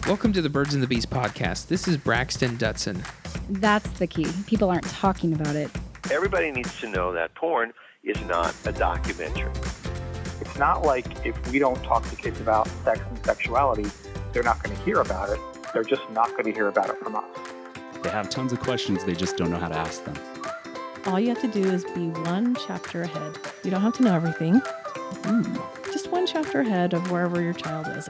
Welcome to the Birds and the Bees podcast. This is Braxton Dutson. That's the key. People aren't talking about it. Everybody needs to know that porn is not a documentary. It's not like if we don't talk to kids about sex and sexuality, they're not going to hear about it. They're just not going to hear about it from us. They have tons of questions, they just don't know how to ask them. All you have to do is be one chapter ahead. You don't have to know everything. Just one chapter ahead of wherever your child is.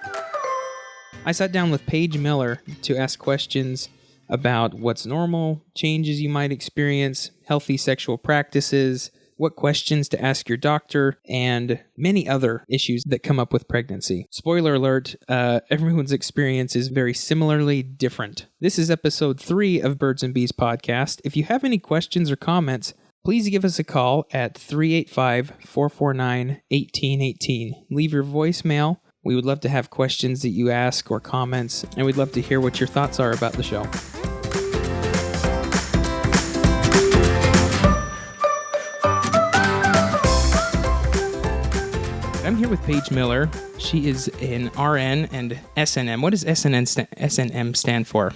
I sat down with Paige Miller to ask questions about what's normal, changes you might experience, healthy sexual practices, what questions to ask your doctor, and many other issues that come up with pregnancy. Spoiler alert, everyone's experience is very similarly different. This is episode 3 of Birds and Bees podcast. If you have any questions or comments, please give us a call at 385-449-1818. Leave your voicemail. We would love to have questions that you ask or comments, and we'd love to hear what your thoughts are about the show. I'm here with Paige Miller. She is an RN and SNM. What does SNM stand for?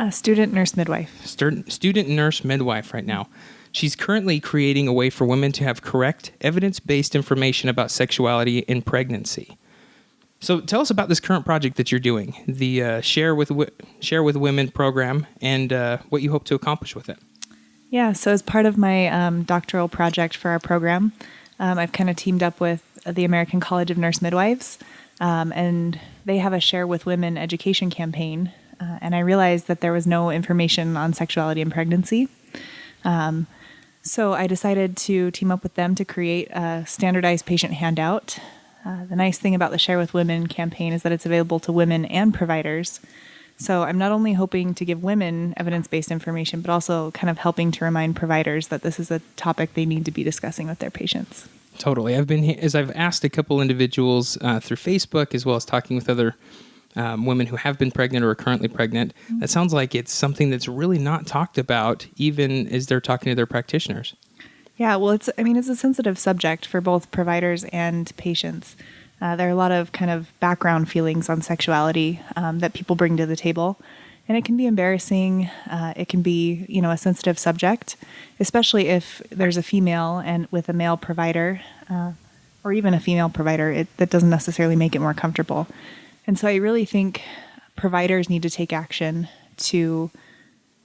Student nurse midwife. Student nurse midwife right now. She's currently creating a way for women to have correct, evidence-based information about sexuality in pregnancy. So tell us about this current project that you're doing, the Share with Women program, and what you hope to accomplish with it. Yeah, so as part of my doctoral project for our program, I've kind of teamed up with the American College of Nurse Midwives, and they have a Share with Women education campaign, and I realized that there was no information on sexuality in pregnancy. So I decided to team up with them to create a standardized patient handout. The nice thing about the Share with Women campaign is that it's available to women and providers. So I'm not only hoping to give women evidence-based information, but also kind of helping to remind providers that this is a topic they need to be discussing with their patients. Totally. I've asked a couple individuals through Facebook, as well as talking with other women who have been pregnant or are currently pregnant. That sounds like it's something that's really not talked about, even as they're talking to their practitioners. Yeah, well, it's a sensitive subject for both providers and patients. There are a lot of kind of background feelings on sexuality that people bring to the table, and it can be embarrassing. It can be, a sensitive subject, especially if there's a female and with a male provider, or even a female provider. That doesn't necessarily make it more comfortable. And so I really think providers need to take action to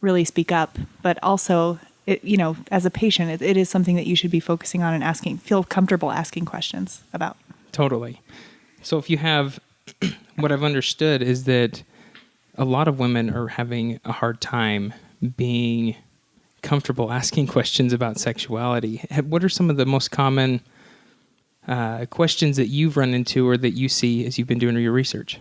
really speak up, but also, as a patient, it is something that you should be focusing on and feel comfortable asking questions about. Totally. So if you have, what I've understood is that a lot of women are having a hard time being comfortable asking questions about sexuality. What are some of the most common questions that you've run into or that you see as you've been doing your research?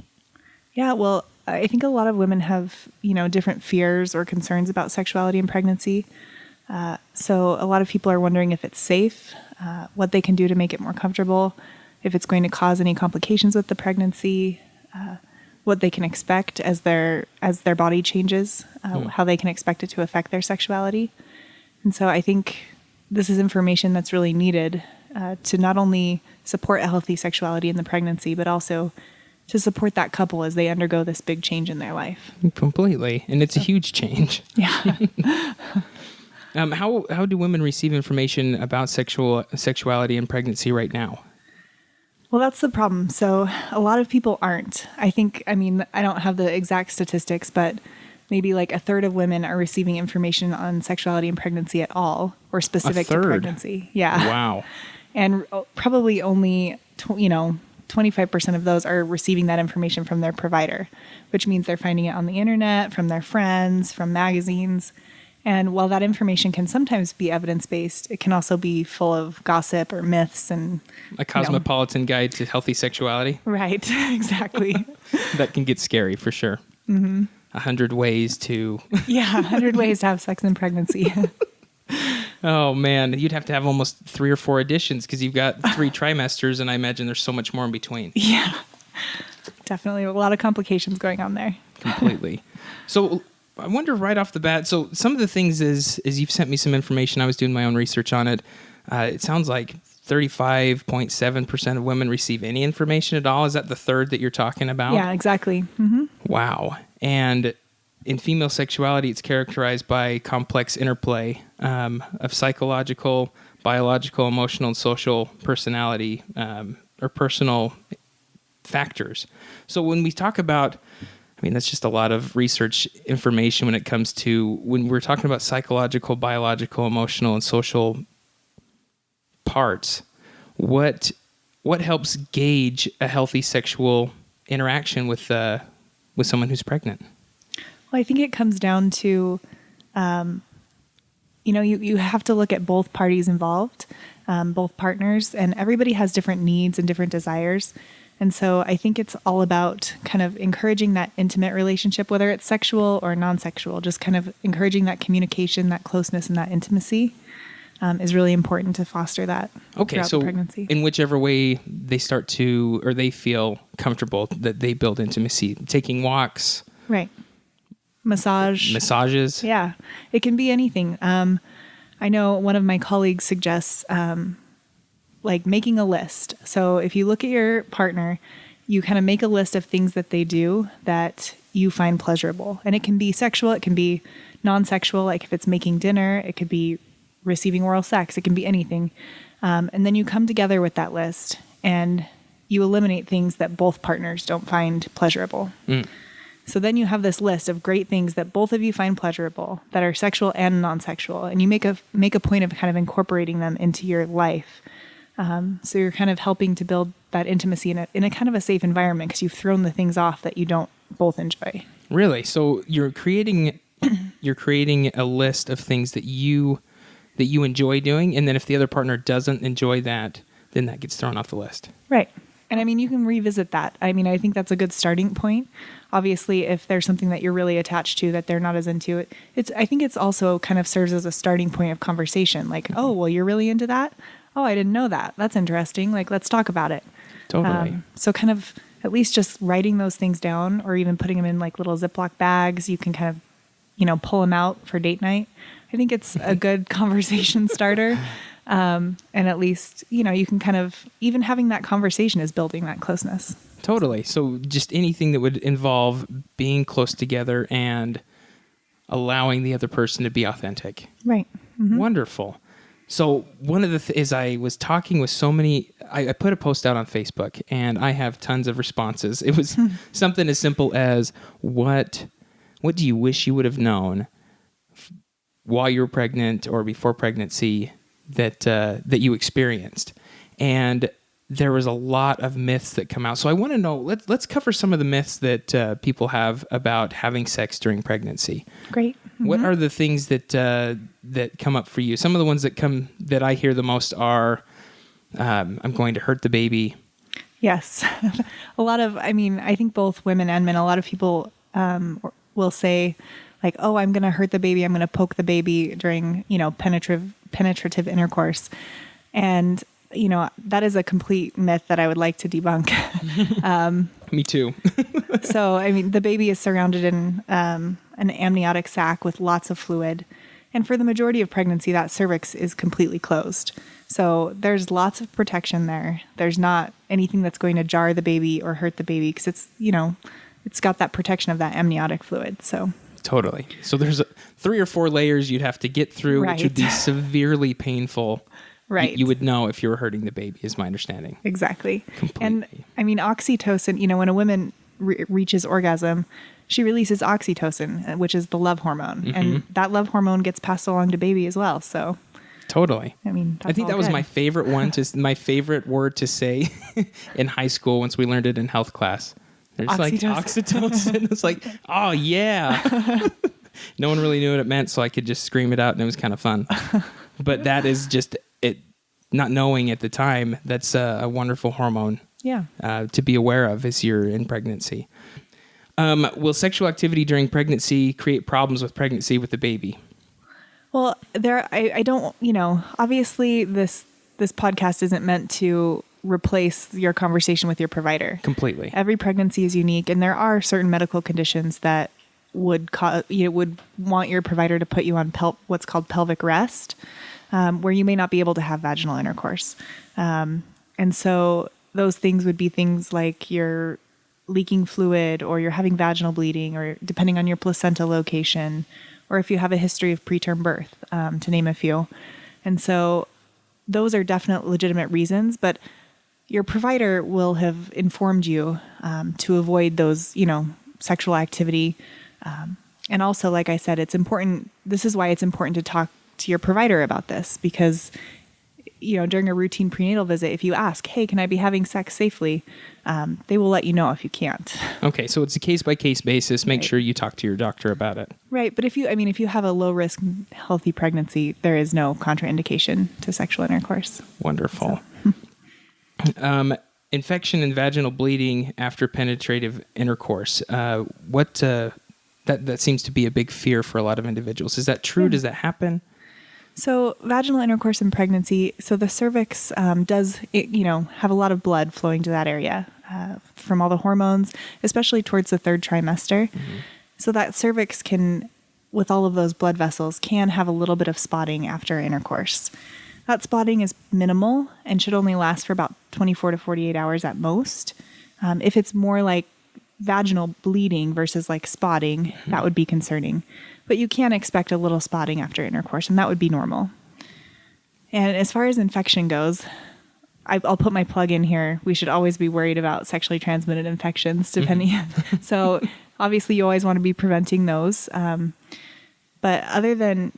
Yeah, well, I think a lot of women have, different fears or concerns about sexuality and pregnancy. So a lot of people are wondering if it's safe, what they can do to make it more comfortable, if it's going to cause any complications with the pregnancy, what they can expect as their body changes, how they can expect it to affect their sexuality. And so I think this is information that's really needed to not only support a healthy sexuality in the pregnancy, but also to support that couple as they undergo this big change in their life. Completely. And it's a huge change. Yeah. How do women receive information about sexuality and pregnancy right now? Well, that's the problem. So a lot of people aren't. I don't have the exact statistics, but maybe like a third of women are receiving information on sexuality and pregnancy at all, or specific to pregnancy. Yeah. Wow. And probably only, 25% of those are receiving that information from their provider, which means they're finding it on the internet, from their friends, from magazines. And while that information can sometimes be evidence-based, it can also be full of gossip or myths and... A cosmopolitan guide to healthy sexuality? Right, exactly. That can get scary, for sure. Mm-hmm. 100 ways to... Yeah, 100 ways to have sex in pregnancy. Oh, man. You'd have to have almost 3 or 4 editions because you've got 3 trimesters, and I imagine there's so much more in between. Yeah, definitely. A lot of complications going on there. Completely. So... I wonder right off the bat, so some of the things is you've sent me some information, I was doing my own research on it. It sounds like 35.7% of women receive any information at all. Is that the third that you're talking about? Yeah, exactly. Mm-hmm. Wow. And in female sexuality, it's characterized by complex interplay of psychological, biological, emotional, and social personality or personal factors. So when we talk about, that's just a lot of research information when it comes to when we're talking about psychological, biological, emotional, and social parts. What helps gauge a healthy sexual interaction with someone who's pregnant? Well, I think it comes down to, you have to look at both parties involved, both partners, and everybody has different needs and different desires. And so I think it's all about kind of encouraging that intimate relationship, whether it's sexual or non-sexual, just kind of encouraging that communication, that closeness, and that intimacy is really important to foster that throughout the pregnancy. In whichever way they start to, or they feel comfortable, that they build intimacy, taking walks. Right. Massages. Yeah. It can be anything. I know one of my colleagues suggests like making a list. So if you look at your partner, you kind of make a list of things that they do that you find pleasurable. And it can be sexual, it can be non-sexual, like if it's making dinner, it could be receiving oral sex, it can be anything. And then you come together with that list and you eliminate things that both partners don't find pleasurable. So then you have this list of great things that both of you find pleasurable that are sexual and non-sexual. And you make a point of kind of incorporating them into your life. So you're kind of helping to build that intimacy in a kind of a safe environment because you've thrown the things off that you don't both enjoy. Really? So you're creating a list of things that you enjoy doing, and then if the other partner doesn't enjoy that, then that gets thrown off the list. Right. And you can revisit that. I think that's a good starting point. Obviously, if there's something that you're really attached to that they're not as into, I think it's also kind of serves as a starting point of conversation. Like, oh, well, you're really into that? Oh, I didn't know that. That's interesting. Like, let's talk about it. Totally. So kind of at least just writing those things down or even putting them in like little Ziploc bags, you can kind of, pull them out for date night. I think it's a good conversation starter. And at least, you can kind of, even having that conversation is building that closeness. Totally. So just anything that would involve being close together and allowing the other person to be authentic. Right. Mm-hmm. Wonderful. So one of the is I was talking with so many, I put a post out on Facebook and I have tons of responses. It was something as simple as, what do you wish you would have known while you were pregnant or before pregnancy that you experienced? And there was a lot of myths that come out. So I want to know, let's cover some of the myths that people have about having sex during pregnancy. Great. Mm-hmm. What are the things that come up for you? Some of the ones that I hear the most are, I'm going to hurt the baby. Yes. A lot of, I think both women and men, a lot of people will say like, oh, I'm going to hurt the baby. I'm going to poke the baby during, penetrative intercourse. And, that is a complete myth that I would like to debunk. Me too. So, the baby is surrounded in an amniotic sac with lots of fluid. And for the majority of pregnancy, that cervix is completely closed. So there's lots of protection there. There's not anything that's going to jar the baby or hurt the baby because it's, it's got that protection of that amniotic fluid. So totally. So there's 3 or 4 layers you'd have to get through, right, which would be severely painful. Right. You would know if you were hurting the baby, is my understanding. Exactly. Completely. And oxytocin, when a woman reaches orgasm, she releases oxytocin, which is the love hormone. Mm-hmm. And that love hormone gets passed along to baby as well. So totally. That's I think that was my favorite one, my favorite word to say in high school once we learned it in health class. There's oxytocin. It's like, oh yeah. No one really knew what it meant, so I could just scream it out and it was kind of fun. But that is just it, not knowing at the time, that's a wonderful hormone to be aware of as you're in pregnancy. Will sexual activity during pregnancy create problems with pregnancy with the baby? Well, I don't, obviously this podcast isn't meant to replace your conversation with your provider. Completely. Every pregnancy is unique, and there are certain medical conditions that would want your provider to put you on what's called pelvic rest, where you may not be able to have vaginal intercourse. And so those things would be things like your leaking fluid, or you're having vaginal bleeding, or depending on your placenta location, or if you have a history of preterm birth, to name a few. And so those are definite legitimate reasons, but your provider will have informed you to avoid those, sexual activity. And also, like I said, it's important. This is why it's important to talk to your provider about this, because during a routine prenatal visit, if you ask, hey, can I be having sex safely? They will let you know if you can't. Okay, so it's a case-by-case basis. Make sure you talk to your doctor about it. Right, but if you have a low-risk, healthy pregnancy, there is no contraindication to sexual intercourse. Wonderful. So. Infection and vaginal bleeding after penetrative intercourse. That seems to be a big fear for a lot of individuals. Is that true? Yeah. Does that happen? So vaginal intercourse in pregnancy, so the cervix does have a lot of blood flowing to that area from all the hormones, especially towards the third trimester. Mm-hmm. So that cervix can, with all of those blood vessels, can have a little bit of spotting after intercourse. That spotting is minimal and should only last for about 24 to 48 hours at most. If it's more like vaginal bleeding versus like spotting, mm-hmm. that would be concerning. But you can expect a little spotting after intercourse, and that would be normal. And as far as infection goes, I'll put my plug in here. We should always be worried about sexually transmitted infections, depending. Mm-hmm. So obviously you always want to be preventing those. But other than,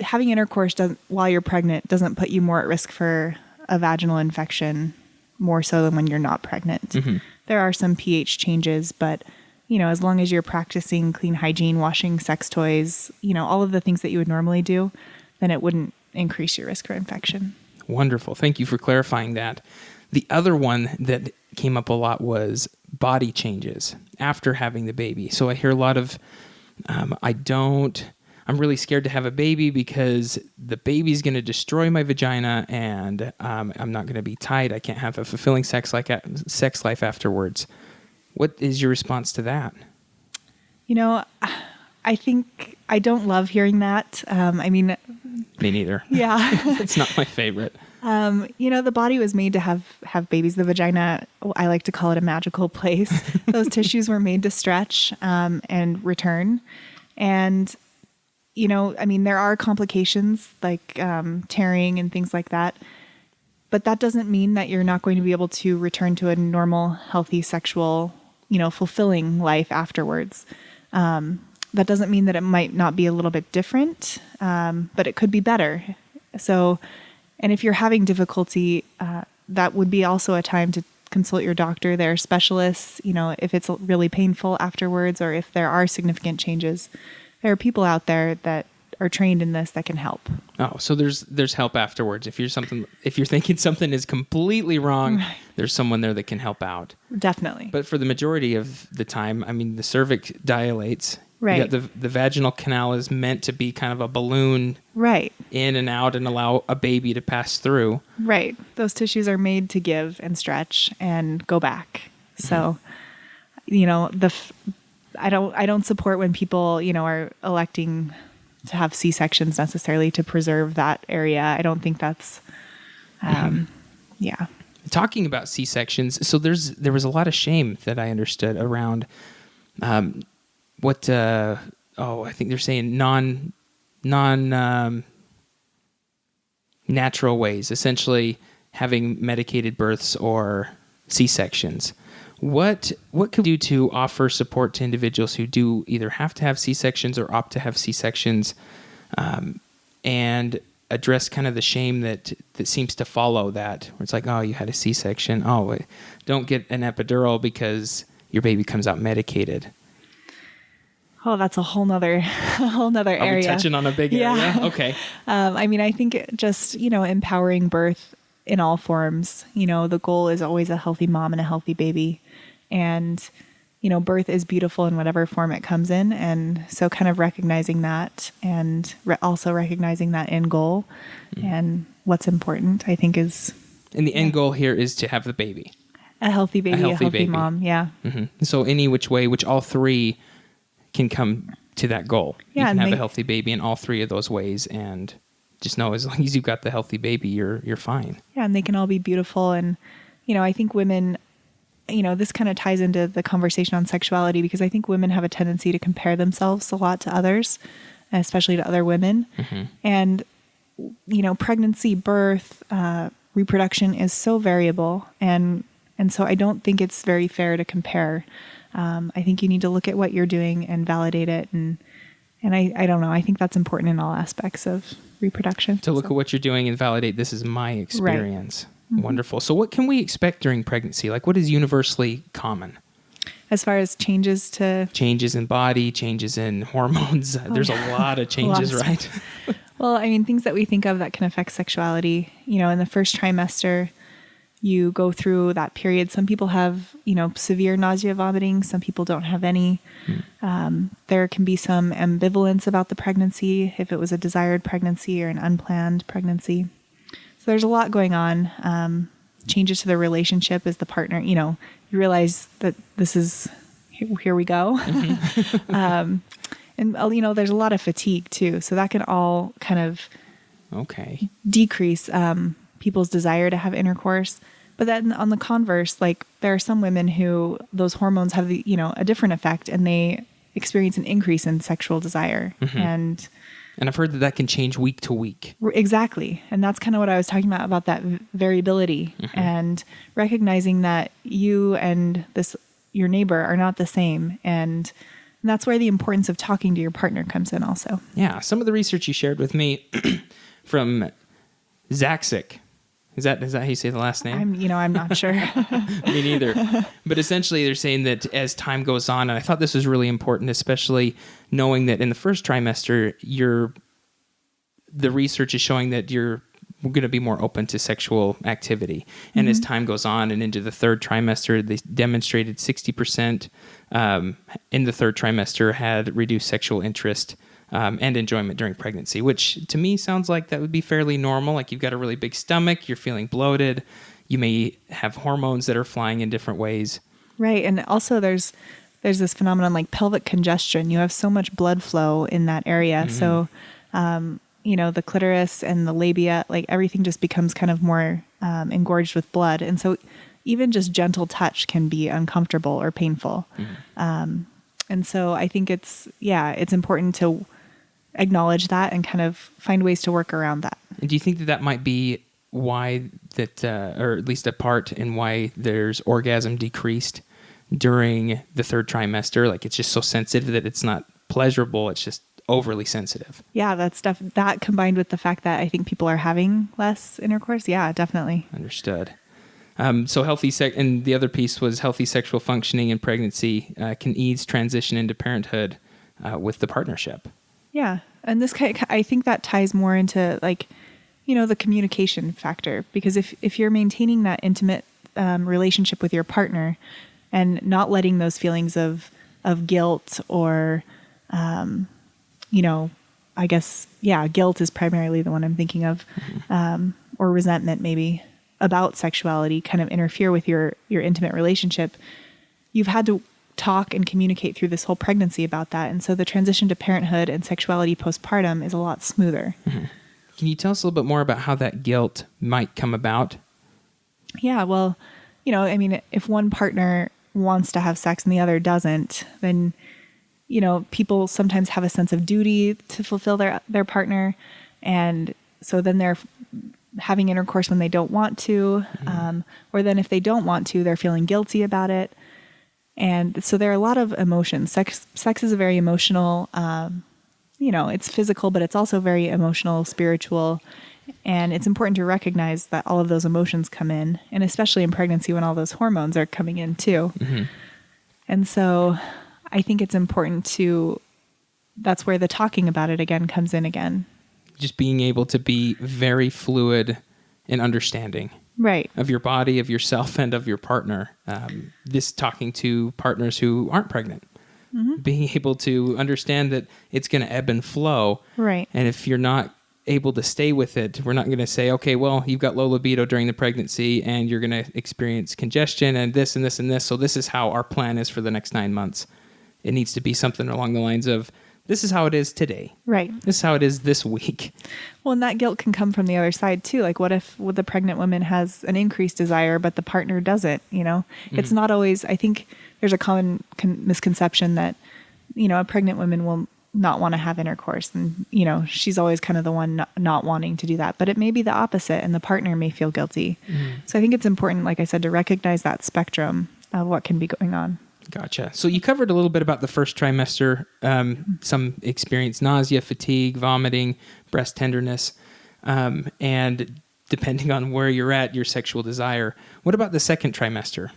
having intercourse while you're pregnant doesn't put you more at risk for a vaginal infection more so than when you're not pregnant. Mm-hmm. There are some pH changes, but as long as you're practicing clean hygiene, washing sex toys, all of the things that you would normally do, then it wouldn't increase your risk for infection. Wonderful. Thank you for clarifying that. The other one that came up a lot was body changes after having the baby. So I hear a lot of, I'm really scared to have a baby because the baby's going to destroy my vagina and I'm not going to be tight. I can't have a fulfilling sex life afterwards. What is your response to that? I think I don't love hearing that. Me neither. Yeah. It's not my favorite. The body was made to have babies. The vagina, I like to call it a magical place. Those tissues were made to stretch and return. And, there are complications like tearing and things like that. But that doesn't mean that you're not going to be able to return to a normal, healthy, sexual, fulfilling life afterwards. That doesn't mean that it might not be a little bit different, but it could be better. So, and if you're having difficulty, that would be also a time to consult your doctor. There are specialists, if it's really painful afterwards or if there are significant changes. There are people out there that are trained in this that can help. Oh, so there's help afterwards. If you're thinking something is completely wrong, right. There's someone there that can help out. Definitely. But for the majority of the time, the cervix dilates. Right. The vaginal canal is meant to be kind of a balloon. Right. In and out and allow a baby to pass through. Right. Those tissues are made to give and stretch and go back. So, I don't support when people, are electing to have C-sections necessarily to preserve that area. I don't think that's, yeah. Talking about C-sections, so there was a lot of shame that I understood around I think they're saying non natural ways, essentially having medicated births or C-sections. What could we do to offer support to individuals who do either have to have C-sections or opt to have C-sections, and address kind of the shame that seems to follow that, where it's like, oh, you had a C-section. Oh, don't get an epidural because your baby comes out medicated. Oh, that's a whole nother area. Are we touching on a big area? Okay. I think just, empowering birth in all forms, the goal is always a healthy mom and a healthy baby. And, birth is beautiful in whatever form it comes in. And so kind of recognizing that and also recognizing that end goal and what's important, I think is... And the end goal here is to have the baby. A healthy baby, a healthy baby. Mom, yeah. Mm-hmm. So any which way, which all three can come to that goal. Yeah, you can have a healthy baby in all three of those ways, and just know as long as you've got the healthy baby, you're fine. Yeah, and they can all be beautiful. And, I think women this kind of ties into the conversation on sexuality, because I think women have a tendency to compare themselves a lot to others, especially to other women. And, pregnancy, birth, reproduction is so variable. And so I don't think it's very fair to compare. I think you need to look at what you're doing and validate it. And I don't know. I think that's important in all aspects of reproduction. To look at what you're doing and validate, this is my experience. Right. Wonderful. So what can we expect during pregnancy? Like, what is universally common? As far as changes in body, changes in hormones, there's a lot of changes, right? Well, I mean, things that we think of that can affect sexuality, in the first trimester, you go through that period. Some people have, severe nausea, vomiting. Some people don't have any. There can be some ambivalence about the pregnancy, if it was a desired pregnancy or an unplanned pregnancy. So there's a lot going on. Changes to the relationship as the partner, you realize that this is, here we go. And, there's a lot of fatigue too. So that can all kind of decrease people's desire to have intercourse. But then on the converse, like, there are some women who those hormones have a different effect, and they experience an increase in sexual desire. And I've heard that can change week to week. Exactly. And that's kind of what I was talking about that variability, and recognizing that you and your neighbor are not the same. And that's where the importance of talking to your partner comes in also. Yeah. Some of the research you shared with me from Zaxic. Is that how you say the last name? I'm not sure. Me neither. But essentially, they're saying that as time goes on, and I thought this was really important, especially knowing that in the first trimester, the research is showing that we're going to be more open to sexual activity. And as time goes on and into the third trimester, they demonstrated 60% in the third trimester had reduced sexual interest and enjoyment during pregnancy, which to me sounds like that would be fairly normal. Like, you've got a really big stomach, you're feeling bloated, you may have hormones that are flying in different ways. Right. And also there's this phenomenon like pelvic congestion. You have so much blood flow in that area. So, the clitoris and the labia, like, everything just becomes kind of more engorged with blood. And so even just gentle touch can be uncomfortable or painful. And so I think it's important to acknowledge that and kind of find ways to work around that. And do you think that might be why that, or at least a part in why there's orgasm decreased during the third trimester? Like, it's just so sensitive that it's not pleasurable. It's just overly sensitive. Yeah, that combined with the fact that I think people are having less intercourse. Yeah, definitely. Understood. So and the other piece was healthy sexual functioning in pregnancy can ease transition into parenthood with the partnership. Yeah. And I think that ties more into the communication factor, because if you're maintaining that intimate relationship with your partner and not letting those feelings of guilt or, I guess, guilt is primarily the one I'm thinking of, or resentment maybe about sexuality kind of interfere with your intimate relationship. You've had to talk and communicate through this whole pregnancy about that. And so the transition to parenthood and sexuality postpartum is a lot smoother. Can you tell us a little bit more about how that guilt might come about? Yeah, well, if one partner wants to have sex and the other doesn't, then, people sometimes have a sense of duty to fulfill their partner. And so then they're having intercourse when they don't want to, or then if they don't want to, they're feeling guilty about it. And so there are a lot of emotions. Sex is a very emotional, it's physical, but it's also very emotional, spiritual. And it's important to recognize that all of those emotions come in, and especially in pregnancy when all those hormones are coming in too. And so I think it's important that's where the talking about it again comes in again. Just being able to be very fluid in understanding. Right. Of your body, of yourself, and of your partner. This talking to partners who aren't pregnant. Being able to understand that it's going to ebb and flow. Right. And if you're not able to stay with it, we're not going to say, okay, well, you've got low libido during the pregnancy and you're going to experience congestion and this and this and this. So this is how our plan is for the next 9 months. It needs to be something along the lines of, this is how it is today. Right. This is how it is this week. Well, and that guilt can come from the other side too. Like, what if the pregnant woman has an increased desire, but the partner doesn't? It's not always. I think there's a common misconception that a pregnant woman will not want to have intercourse, and she's always kind of the one not wanting to do that. But it may be the opposite, and the partner may feel guilty. So I think it's important, like I said, to recognize that spectrum of what can be going on. Gotcha. So you covered a little bit about the first trimester, some experience nausea, fatigue, vomiting, breast tenderness, and depending on where you're at, your sexual desire. What about the second trimester?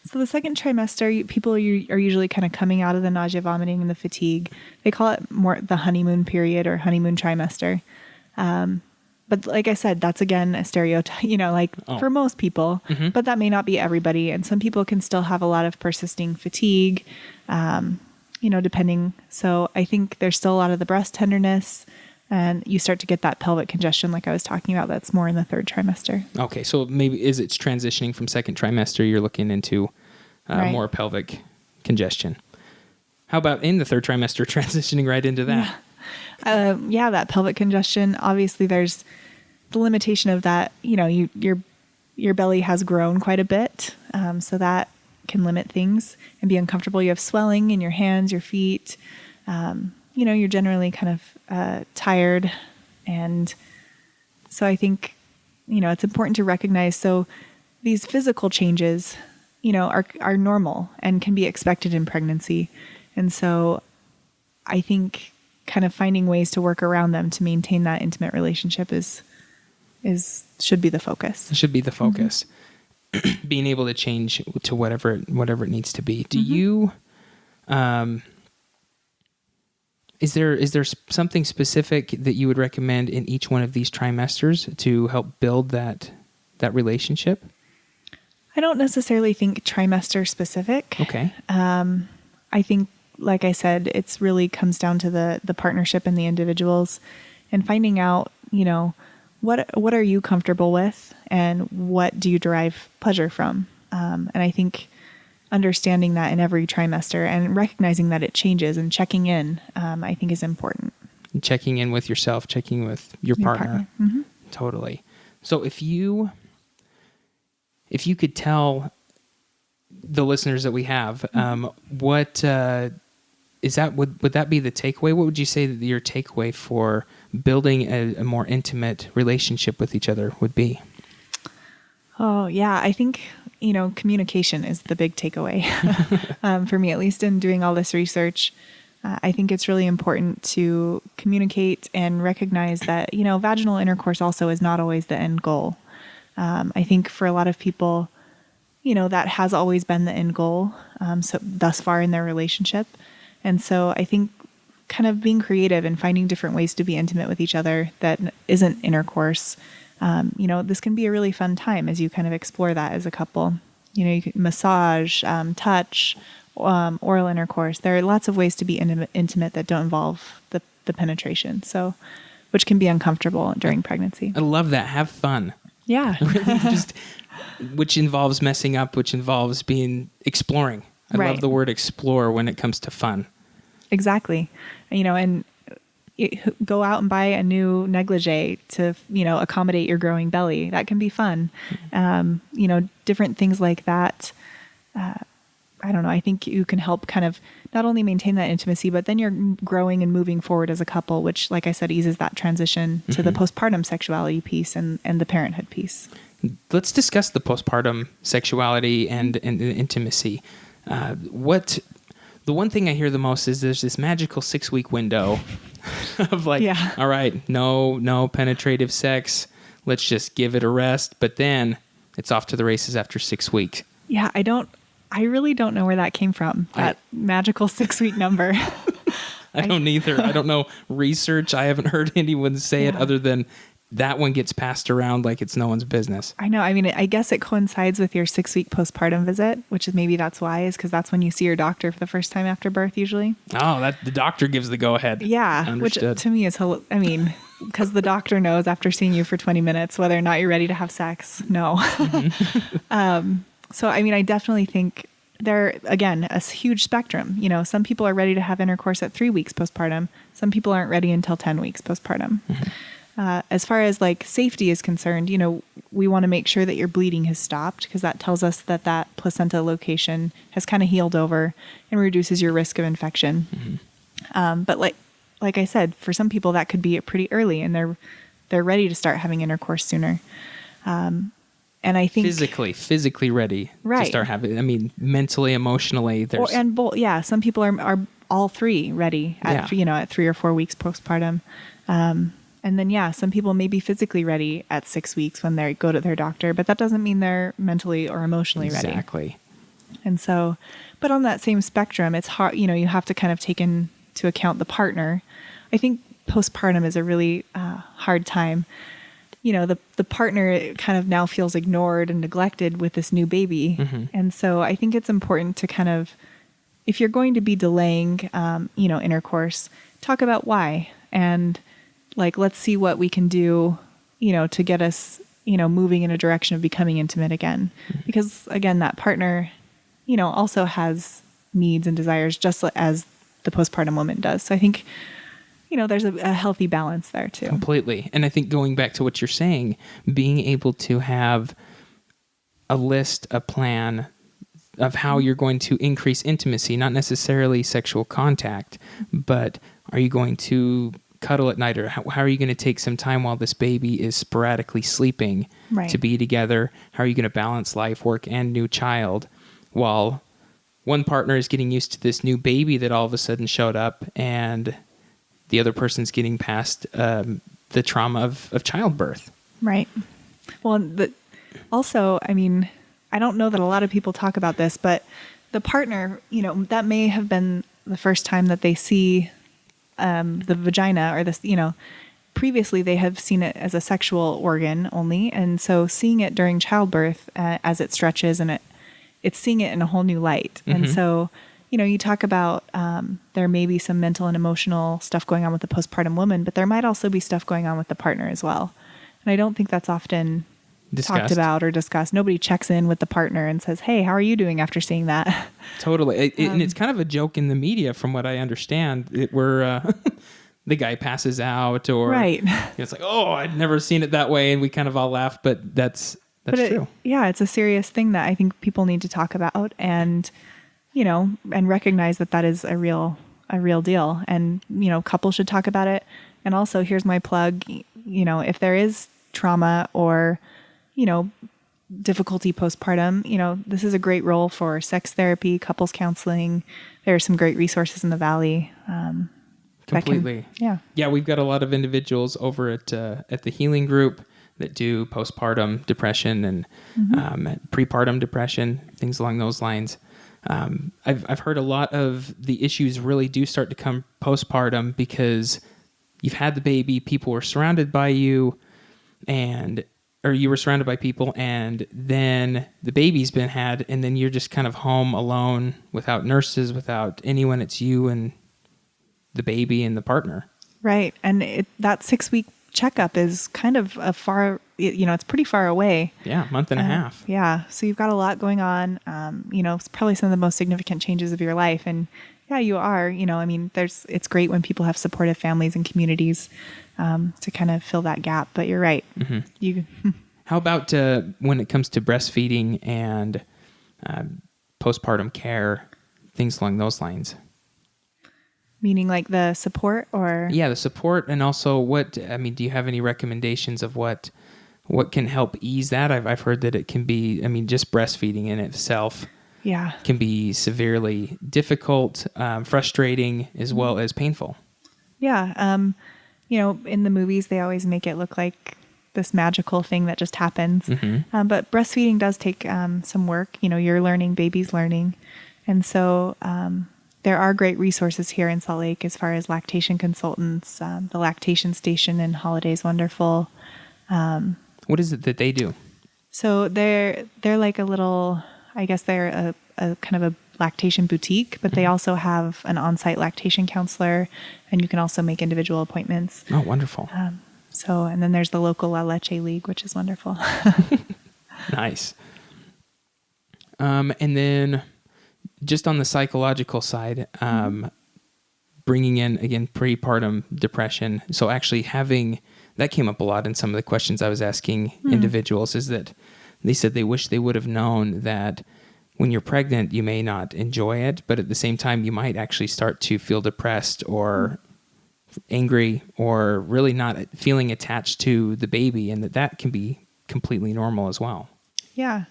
So the second trimester, people are usually kind of coming out of the nausea, vomiting, and the fatigue. They call it more the honeymoon period or honeymoon trimester. But like I said, that's again a stereotype, for most people, but that may not be everybody. And some people can still have a lot of persisting fatigue, depending. So I think there's still a lot of the breast tenderness, and you start to get that pelvic congestion like I was talking about. That's more in the third trimester. Okay. So maybe it's transitioning from second trimester, you're looking into Right. more pelvic congestion. How about in the third trimester, transitioning right into that? That pelvic congestion, obviously there's the limitation of that, your belly has grown quite a bit. So that can limit things and be uncomfortable. You have swelling in your hands, your feet. You're generally kind of tired. And so I think, it's important to recognize. So these physical changes, are normal and can be expected in pregnancy. And so I think kind of finding ways to work around them to maintain that intimate relationship should be the focus. It should be the focus. Being able to change to whatever it needs to be. Do you, is there something specific that you would recommend in each one of these trimesters to help build that relationship? I don't necessarily think trimester specific. Okay. I think, like I said, it's really comes down to the partnership and the individuals, and finding out, what are you comfortable with and what do you derive pleasure from? And I think understanding that in every trimester and recognizing that it changes and checking in, I think is important. And checking in with yourself, checking with your partner. Mm-hmm. Totally. So if you could tell the listeners that we have, what is that? Would that be the takeaway? What would you say that your takeaway for building a more intimate relationship with each other would be? Oh yeah, I think communication is the big takeaway for me, at least in doing all this research. I think it's really important to communicate and recognize that vaginal intercourse also is not always the end goal. I think for a lot of people, that has always been the end goal, so thus far in their relationship. And so I think kind of being creative and finding different ways to be intimate with each other that isn't intercourse, this can be a really fun time as you kind of explore that as a couple. You can massage, touch, oral intercourse. There are lots of ways to be intimate that don't involve the penetration, so which can be uncomfortable during pregnancy. I love that. Have fun. Yeah. Really which involves messing up, which involves exploring. I love the word explore when it comes to fun. Exactly. And go out and buy a new negligee to, accommodate your growing belly. That can be fun. Different things like that. I don't know. I think you can help kind of not only maintain that intimacy, but then you're growing and moving forward as a couple, which, like I said, eases that transition to the postpartum sexuality piece and the parenthood piece. Let's discuss the postpartum sexuality and intimacy. The one thing I hear the most is there's this magical 6-week window of all right, no penetrative sex. Let's just give it a rest. But then it's off to the races after 6 weeks. Yeah, I really don't know where that came from. That magical 6-week number. I don't either. I don't know research. I haven't heard anyone say it other than that one gets passed around like it's no one's business. I know. I mean, I guess it coincides with your 6-week postpartum visit, which is maybe that's why, is because that's when you see your doctor for the first time after birth usually. Oh, the doctor gives the go ahead. Yeah. Understood. Which to me is, because the doctor knows after seeing you for 20 minutes whether or not you're ready to have sex. No. So, I definitely think they're, again, a huge spectrum. You know, some people are ready to have intercourse at 3 weeks postpartum. Some people aren't ready until 10 weeks postpartum. As far as like safety is concerned, you know, we want to make sure that your bleeding has stopped, because that tells us that that placenta location has kind of healed over and reduces your risk of infection. But like I said, for some people that could be pretty early, and they're ready to start having intercourse sooner. And I think physically ready to start having. I mean, mentally, emotionally, there's both. Some people are all three ready at 3 or 4 weeks postpartum. And then, some people may be physically ready at 6 weeks when they go to their doctor, but that doesn't mean they're mentally or emotionally ready. Exactly. And so, but on that same spectrum, it's hard, you know, you have to kind of take into account the partner. I think postpartum is a really hard time. You know, the partner kind of now feels ignored and neglected with this new baby. And so I think it's important to kind of, if you're going to be delaying, intercourse, talk about why. And like, let's see what we can do, you know, to get us, you know, moving in a direction of becoming intimate again. Because again, that partner, you know, also has needs and desires just as the postpartum woman does. So I think, you know, there's a healthy balance there too. Completely. And I think going back to what you're saying, being able to have a list, a plan of how you're going to increase intimacy, not necessarily sexual contact, but are you going to cuddle at night, or how are you going to take some time while this baby is sporadically sleeping to be together? How are you going to balance life, work, and new child while one partner is getting used to this new baby that all of a sudden showed up, and the other person's getting past the trauma of childbirth? Right. Well, also, I mean, I don't know that a lot of people talk about this, but the partner, you know, that may have been the first time that they see the vagina, or this, you know, previously they have seen it as a sexual organ only. And so seeing it during childbirth as it stretches, and it's seeing it in a whole new light. And so, you know, you talk about there may be some mental and emotional stuff going on with the postpartum woman, but there might also be stuff going on with the partner as well. And I don't think that's often talked about or discussed. Nobody checks in with the partner and says, hey, how are you doing after seeing that? Totally. And it's kind of a joke in the media, from what I understand, where the guy passes out, or it's like, oh, I'd never seen it that way. And we kind of all laugh, but that's true. It's a serious thing that I think people need to talk about, and, you know, and recognize that is a real deal. And, you know, couples should talk about it. And also, here's my plug, you know, if there is trauma or, you know, difficulty postpartum, you know, this is a great role for sex therapy, couples counseling. There are some great resources in the Valley. Completely. Yeah. We've got a lot of individuals over at the Healing Group that do postpartum depression and prepartum depression, things along those lines. I've heard a lot of the issues really do start to come postpartum, because you've had the baby, people were surrounded by you, or you were surrounded by people, and then the baby's been had, and then you're just kind of home alone without nurses, without anyone. It's you and the baby and the partner. Right. And that 6 week checkup is kind of it's pretty far away. Yeah. Month and a half. Yeah. So you've got a lot going on. You know, it's probably some of the most significant changes of your life. And yeah, you are, you know, I mean, it's great when people have supportive families and communities to kind of fill that gap. But you're right. How about when it comes to breastfeeding and postpartum care, things along those lines? Meaning like the support, or? Yeah, the support. And also do you have any recommendations of what can help ease that? I've heard that it can be, just breastfeeding in itself can be severely difficult, frustrating, as well as painful. Yeah. You know, in the movies, they always make it look like this magical thing that just happens. But breastfeeding does take some work. You know, you're learning, baby's learning. And so there are great resources here in Salt Lake as far as lactation consultants. The lactation station in Holiday is wonderful. What is it that they do? So they're like a little, I guess they're a kind of a lactation boutique, but they also have an on-site lactation counselor, and you can also make individual appointments. Oh, wonderful. And then there's the local La Leche League, which is wonderful. Nice. And then just on the psychological side, bringing in, again, prepartum depression. So actually that came up a lot in some of the questions I was asking individuals, is that they said they wish they would have known that when you're pregnant, you may not enjoy it, but at the same time, you might actually start to feel depressed or angry or really not feeling attached to the baby, and that can be completely normal as well. Yeah.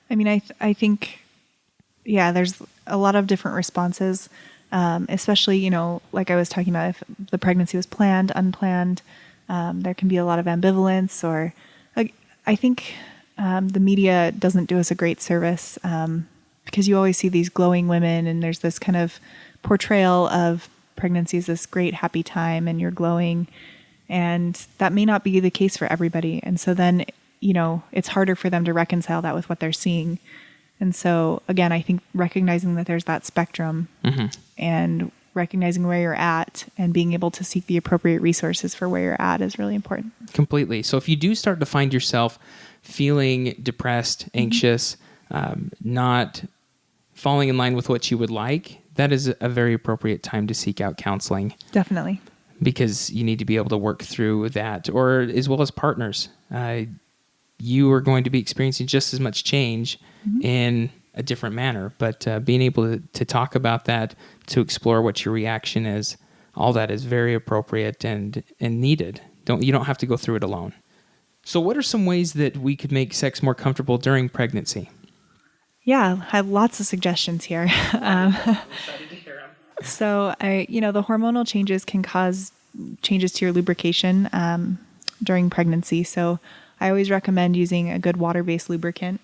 I mean, I think, there's a lot of different responses, especially, like I was talking about, if the pregnancy was planned, unplanned, there can be a lot of ambivalence, or I think the media doesn't do us a great service because you always see these glowing women, and there's this kind of portrayal of pregnancy as this great happy time and you're glowing, and that may not be the case for everybody. And so then, it's harder for them to reconcile that with what they're seeing. And so again, I think recognizing that there's that spectrum and recognizing where you're at and being able to seek the appropriate resources for where you're at is really important. Completely. So if you do start to find yourself feeling depressed, anxious, not falling in line with what you would like, that is a very appropriate time to seek out counseling. Definitely. Because you need to be able to work through that, or as well as partners. You are going to be experiencing just as much change in a different manner, but being able to talk about that, to explore what your reaction is, all that is very appropriate and needed. You don't have to go through it alone. So what are some ways that we could make sex more comfortable during pregnancy? Yeah, I have lots of suggestions here. So the hormonal changes can cause changes to your lubrication during pregnancy. So I always recommend using a good water-based lubricant.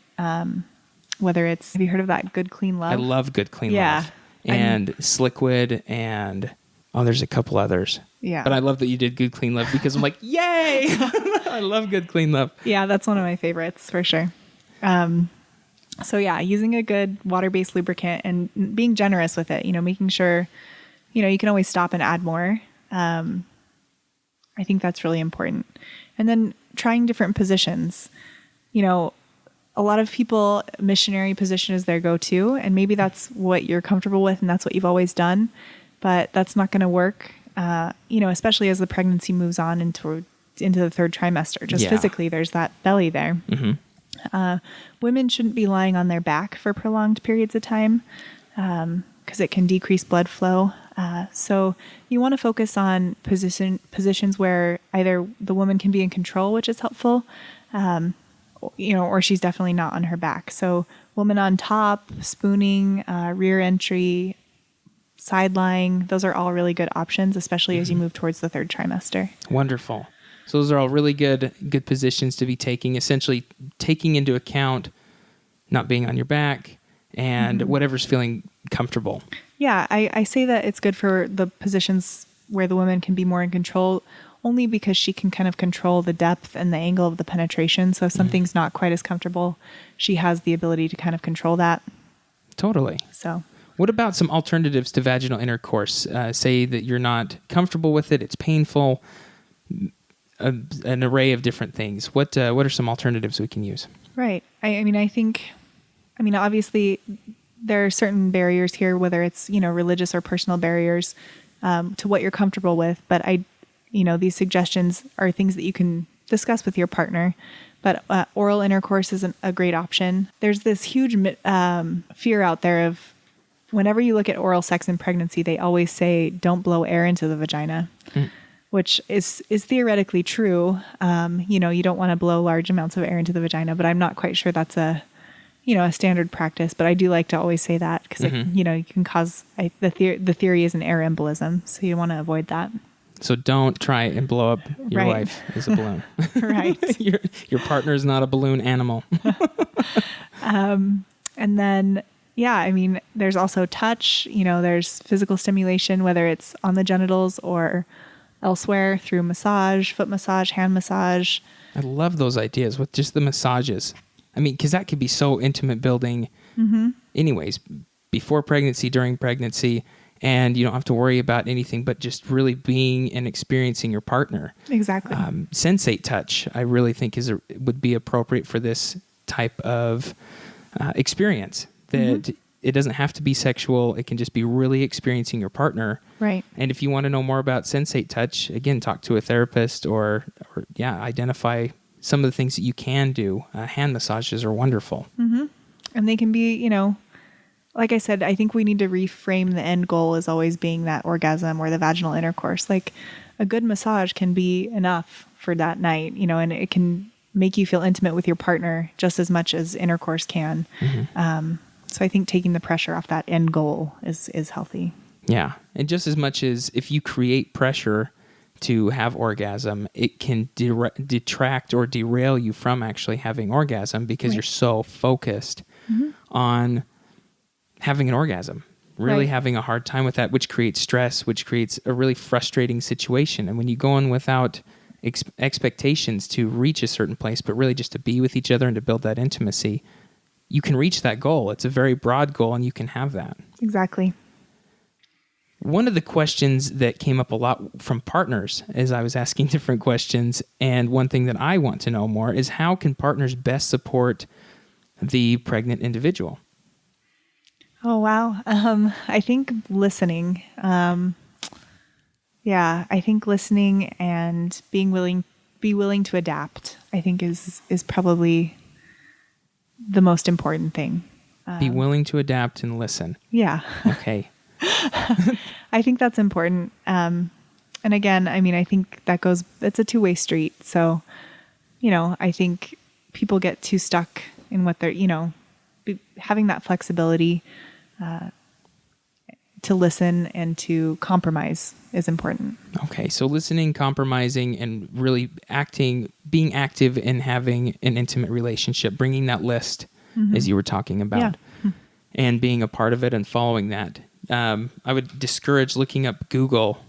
Whether it's, have you heard of that Good Clean Love? I love Good Clean Love. And Sliquid, and there's a couple others. Yeah. But I love that you did Good Clean Love because I'm like, yay! I love Good Clean Love. Yeah, that's one of my favorites for sure. So using a good water-based lubricant and being generous with it, making sure, you can always stop and add more. I think that's really important. And then trying different positions. A lot of people, missionary position is their go-to, and maybe that's what you're comfortable with and that's what you've always done, but that's not going to work, especially as the pregnancy moves on into the third trimester. Just physically, there's that belly there. Women shouldn't be lying on their back for prolonged periods of time because it can decrease blood flow. So you want to focus on positions where either the woman can be in control, which is helpful, or she's definitely not on her back. So woman on top, spooning, rear entry, side lying, those are all really good options, especially as you move towards the third trimester. Wonderful. So those are all really good positions to be taking, essentially taking into account not being on your back and whatever's feeling comfortable. Yeah, I say that it's good for the positions where the woman can be more in control, only because she can kind of control the depth and the angle of the penetration. So if something's not quite as comfortable, she has the ability to kind of control that. Totally. So what about some alternatives to vaginal intercourse? Say that you're not comfortable with it, it's painful, an array of different things. What are some alternatives we can use? Right. I think obviously there are certain barriers here, whether it's, religious or personal barriers to what you're comfortable with. But these suggestions are things that you can discuss with your partner. But oral intercourse is a great option. There's this huge fear out there of whenever you look at oral sex in pregnancy, they always say, don't blow air into the vagina, which is theoretically true. You don't want to blow large amounts of air into the vagina, but I'm not quite sure that's a standard practice. But I do like to always say that because, you can cause, the theory is an air embolism. So you want to avoid that. So don't try and blow up your wife as a balloon. Right. Your partner is not a balloon animal. And then, there's also touch, there's physical stimulation, whether it's on the genitals or elsewhere through massage, foot massage, hand massage. I love those ideas with just the massages. Because that could be so intimate building anyways, before pregnancy, during pregnancy, and you don't have to worry about anything but just really being and experiencing your partner. Exactly. Sensate touch, I really think would be appropriate for this type of experience that it doesn't have to be sexual. It can just be really experiencing your partner. Right. And if you want to know more about sensate touch, again, talk to a therapist or identify some of the things that you can do. Hand massages are wonderful. Mm-hmm. And they can be, like I said, I think we need to reframe the end goal as always being that orgasm or the vaginal intercourse. Like a good massage can be enough for that night, and it can make you feel intimate with your partner just as much as intercourse can. Mm-hmm. So I think taking the pressure off that end goal is healthy. Yeah. And just as much as if you create pressure to have orgasm, it can detract or derail you from actually having orgasm because you're so focused on having an orgasm, really having a hard time with that, which creates stress, which creates a really frustrating situation. And when you go in without expectations to reach a certain place, but really just to be with each other and to build that intimacy, you can reach that goal. It's a very broad goal and you can have that. Exactly. One of the questions that came up a lot from partners as I was asking different questions, and one thing that I want to know more is how can partners best support the pregnant individual? Oh, wow. I think listening. I think listening and be willing to adapt, I think is probably the most important thing. Be willing to adapt and listen. Yeah. Okay. I think that's important. And again, I think it's a two-way street. So, I think people get too stuck in what they're, having that flexibility to listen and to compromise is important. Okay. So listening, compromising, and really being active in having an intimate relationship, bringing that list as you were talking about, and being a part of it and following that. I would discourage looking up Google.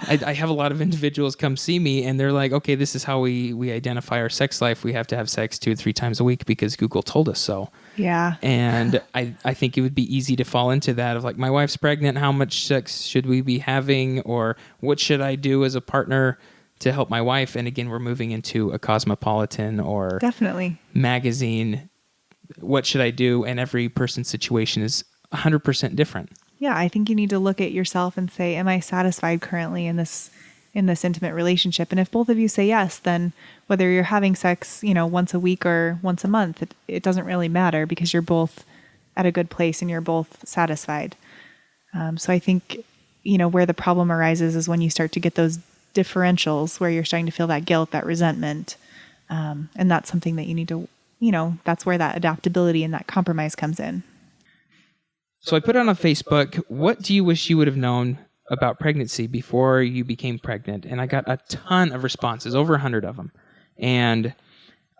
I have a lot of individuals come see me and they're like, okay, this is how we identify our sex life. We have to have sex 2 to 3 times a week because Google told us so. Yeah. And I think it would be easy to fall into that of like, my wife's pregnant. How much sex should we be having? Or what should I do as a partner to help my wife? And again, we're moving into a Cosmopolitan or definitely magazine. What should I do? And every person's situation is 100% different. Yeah, I think you need to look at yourself and say, am I satisfied currently in this intimate relationship? And if both of you say yes, then whether you're having sex, once a week or once a month, it doesn't really matter because you're both at a good place and you're both satisfied. So I think, where the problem arises is when you start to get those differentials where you're starting to feel that guilt, that resentment. And that's something that you need to, that's where that adaptability and that compromise comes in. So I put on Facebook, what do you wish you would have known about pregnancy before you became pregnant? And I got a ton of responses, over 100 of them. And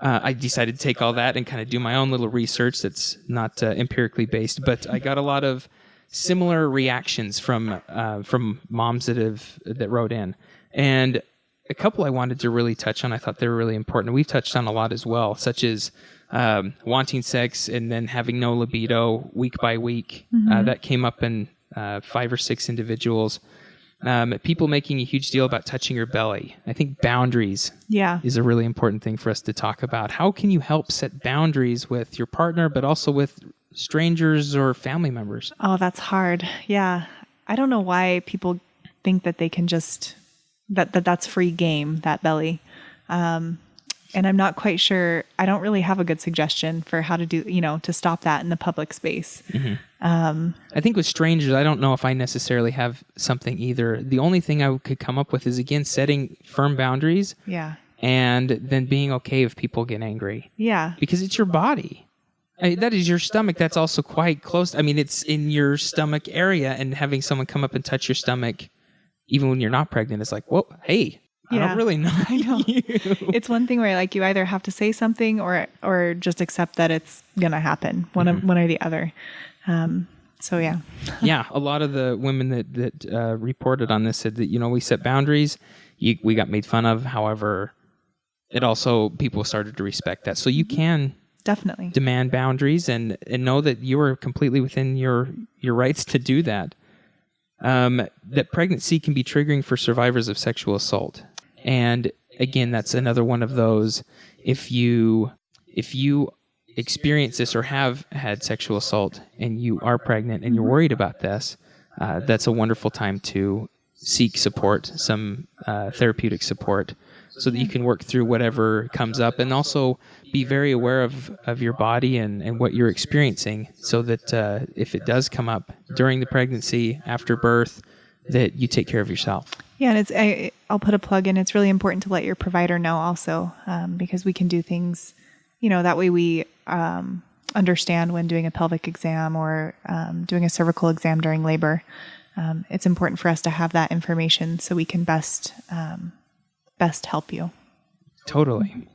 I decided to take all that and kind of do my own little research that's not empirically based. But I got a lot of similar reactions from moms that wrote in. And a couple I wanted to really touch on, I thought they were really important. We've touched on a lot as well, such as wanting sex and then having no libido week by week. That came up in 5 or 6 individuals. People making a huge deal about touching your belly. I think boundaries is a really important thing for us to talk about. How can you help set boundaries with your partner, but also with strangers or family members? Oh, that's hard. Yeah. I don't know why people think that they can just, that's free game, that belly. And I'm not quite sure. I don't really have a good suggestion for how to do, to stop that in the public space. I think with strangers, I don't know if I necessarily have something either. The only thing I could come up with is, again, setting firm boundaries. Yeah. And then being okay if people get angry. Yeah. Because it's your body. That is your stomach. That's also quite close. It's in your stomach area, and having someone come up and touch your stomach, even when you're not pregnant, is like, whoa, hey. Yeah. I don't really know. I know. It's one thing where you either have to say something or just accept that it's going to happen, one or the other. So yeah. Yeah. A lot of the women that reported on this said that, we set boundaries. We got made fun of. However, it also, people started to respect that. So you can definitely demand boundaries and know that you are completely within your rights to do that. That pregnancy can be triggering for survivors of sexual assault. And again, that's another one of those. If experience this or have had sexual assault and you are pregnant and you're worried about this, that's a wonderful time to seek support, some therapeutic support, so that you can work through whatever comes up, and also be very aware of your body and what you're experiencing, so that if it does come up during the pregnancy, after birth, that you take care of yourself. Yeah, and I'll put a plug in. It's really important to let your provider know also, because we can do things, that way we understand when doing a pelvic exam or doing a cervical exam during labor. It's important for us to have that information so we can best help you. Totally.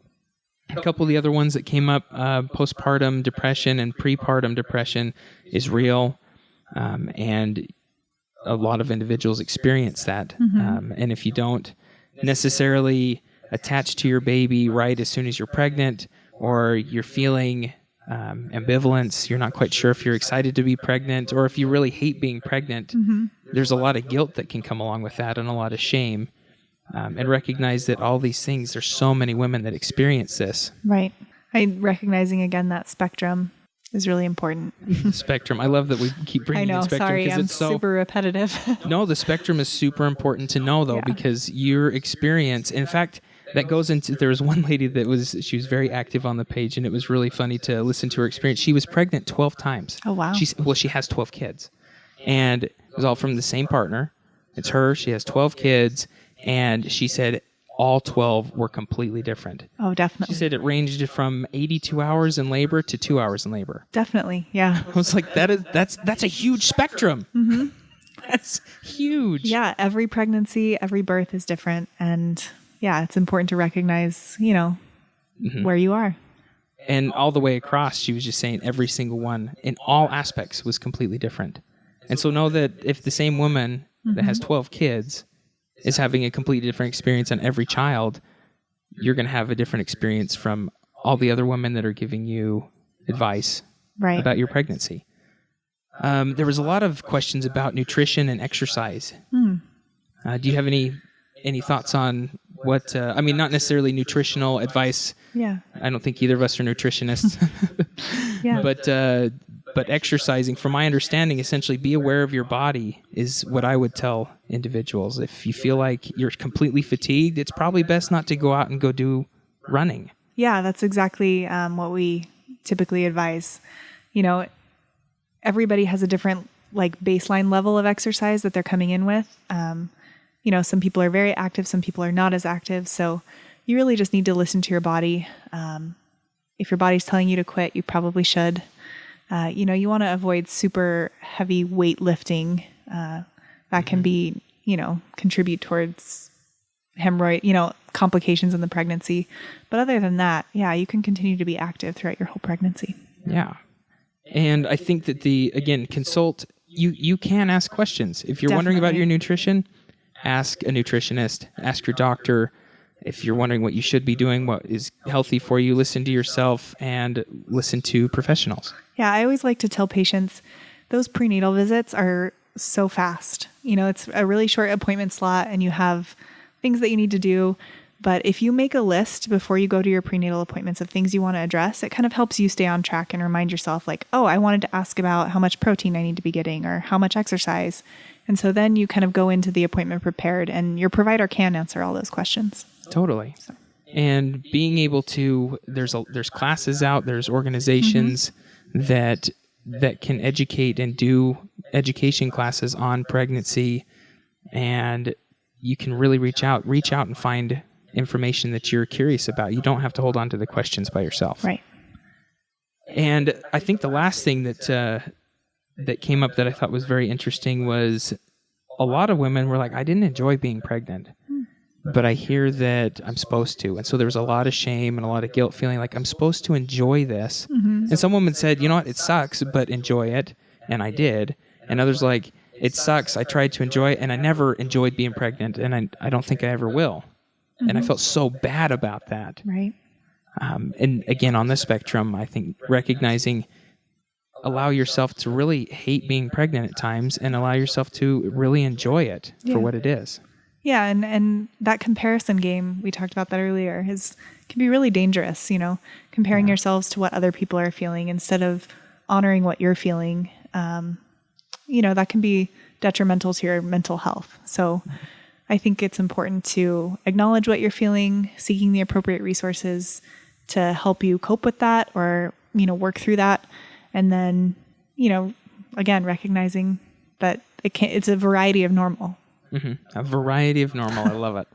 A couple of the other ones that came up, postpartum depression and prepartum depression is real, and a lot of individuals experience that. And if you don't necessarily attach to your baby right as soon as you're pregnant, or you're feeling ambivalence, you're not quite sure if you're excited to be pregnant, or if you really hate being pregnant, there's a lot of guilt that can come along with that, and a lot of shame. And recognize that all these things, there's so many women that experience this. Right. Recognizing again that spectrum is really important. Spectrum. I love that we keep bringing in spectrum. Sorry, I'm it's super repetitive. No, the spectrum is super important to know, though, because your experience, in fact, that goes into, there was one lady she was very active on the page, and it was really funny to listen to her experience. She was pregnant 12 times. Oh, wow. She has 12 kids, and it was all from the same partner. It's her. She has 12 kids, and she said all 12 were completely different. Oh, definitely. She said it ranged from 82 hours in labor to 2 hours in labor. Definitely, yeah. I was like, that's a huge spectrum. That's huge. Yeah, every pregnancy, every birth is different, and it's important to recognize, where you are. And all the way across, she was just saying every single one in all aspects was completely different. And so know that if the same woman that has 12 kids is having a completely different experience on every child, you're going to have a different experience from all the other women that are giving you advice about your pregnancy. There was a lot of questions about nutrition and exercise. Do you have any thoughts on what, not necessarily nutritional advice. Yeah. I don't think either of us are nutritionists. But exercising, from my understanding, essentially be aware of your body is what I would tell individuals. If you feel like you're completely fatigued, it's probably best not to go out and go do running. Yeah, that's exactly what we typically advise. Everybody has a different baseline level of exercise that they're coming in with. Some people are very active, some people are not as active. So you really just need to listen to your body. If your body's telling you to quit, you probably should. You want to avoid super heavy weightlifting. That can be, contribute towards hemorrhoid, complications in the pregnancy. But other than that, you can continue to be active throughout your whole pregnancy. Yeah. And I think that consult, you can ask questions. If you're wondering about your nutrition, ask a nutritionist, ask your doctor. If you're wondering what you should be doing, what is healthy for you, listen to yourself and listen to professionals. Yeah, I always like to tell patients those prenatal visits are so fast. It's a really short appointment slot and you have things that you need to do. But if you make a list before you go to your prenatal appointments of things you want to address, it kind of helps you stay on track and remind yourself I wanted to ask about how much protein I need to be getting or how much exercise. And so then you kind of go into the appointment prepared and your provider can answer all those questions. Totally. And being able to, there's classes out, there's organizations that can educate and do education classes on pregnancy, and you can really reach out and find information that you're curious about. You don't have to hold on to the questions by yourself. Right. And I think the last thing that came up that I thought was very interesting was a lot of women were like, I didn't enjoy being pregnant, but I hear that I'm supposed to. And so there was a lot of shame and a lot of guilt, feeling like I'm supposed to enjoy this. And some women said, you know what, it sucks, but enjoy it. And I did. And others like, it sucks, I tried to enjoy it, and I never enjoyed being pregnant, and I don't think I ever will. And I felt so bad about that. Right. And again, on the spectrum, I think recognizing, allow yourself to really hate being pregnant at times and allow yourself to really enjoy it for what it is. Yeah, and that comparison game, we talked about that earlier, can be really dangerous, comparing yourselves to what other people are feeling instead of honoring what you're feeling. That can be detrimental to your mental health. So I think it's important to acknowledge what you're feeling, seeking the appropriate resources to help you cope with that or, work through that. And then, again, recognizing that it's a variety of normal. Mm-hmm. A variety of normal. I love it.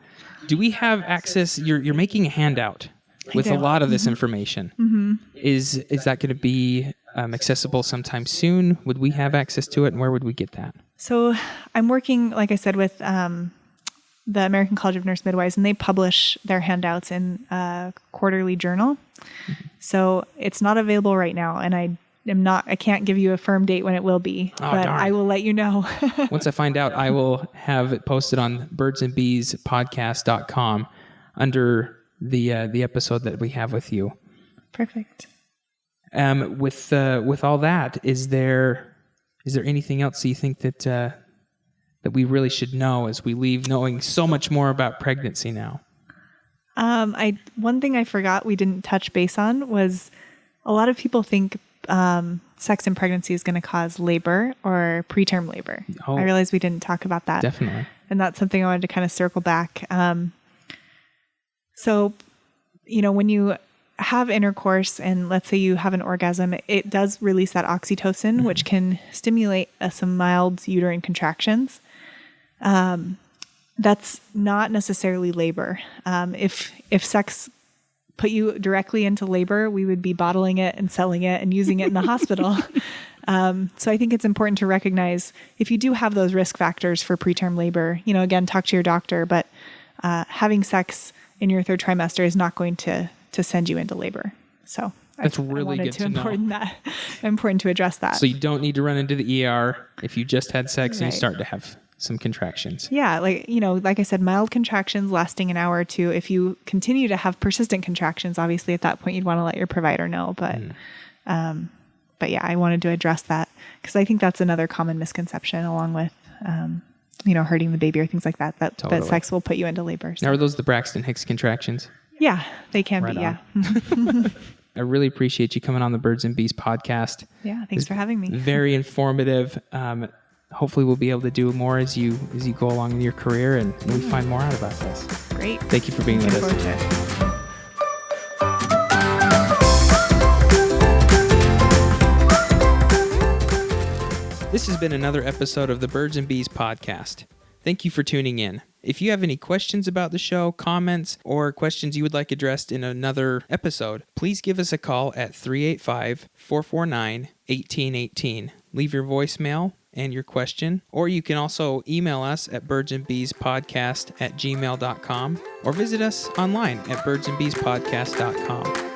Do we have access? You're making a handout with a lot of this information. Mm-hmm. Is that going to be accessible sometime soon? Would we have access to it, and where would we get that? So I'm working, like I said, with the American College of Nurse Midwives, and they publish their handouts in a quarterly journal. Mm-hmm. So it's not available right now, and I can't give you a firm date when it will be, but darn. I will let you know. Once I find out, I will have it posted on birdsandbeespodcast.com under the episode that we have with you. Perfect. With all that, is there anything else you think that we really should know as we leave knowing so much more about pregnancy now? One thing I forgot we didn't touch base on was a lot of people think sex in pregnancy is going to cause labor or preterm labor. I realize we didn't talk about that. Definitely. And that's something I wanted to kind of circle back. So, when you have intercourse and let's say you have an orgasm, it does release that oxytocin, mm-hmm. which can stimulate some mild uterine contractions. That's not necessarily labor. If sex put you directly into labor, we would be bottling it and selling it and using it in the hospital. So I think it's important to recognize if you do have those risk factors for preterm labor, again, talk to your doctor, but having sex in your third trimester is not going to send you into labor. So that's really good to know. Important to address that. So you don't need to run into the ER if you just had sex and you start to have some contractions. Yeah, like I said, mild contractions lasting an hour or two. If you continue to have persistent contractions, obviously at that point you'd want to let your provider know. But yeah, I wanted to address that because I think that's another common misconception, along with hurting the baby or things like that. That sex will put you into labor. So. Now, are those the Braxton Hicks contractions? Yeah, they can be. Yeah. I really appreciate you coming on the Birds and Bees podcast. Yeah, thanks for having me. Very informative. Hopefully we'll be able to do more as you go along in your career and we find more out about this. Great. Thank you for being with us. This has been another episode of the Birds and Bees podcast. Thank you for tuning in. If you have any questions about the show, comments, or questions you would like addressed in another episode, please give us a call at 385-449-1818. Leave your voicemail and your question, or you can also email us at birdsandbeespodcast@gmail.com or visit us online at birdsandbeespodcast.com.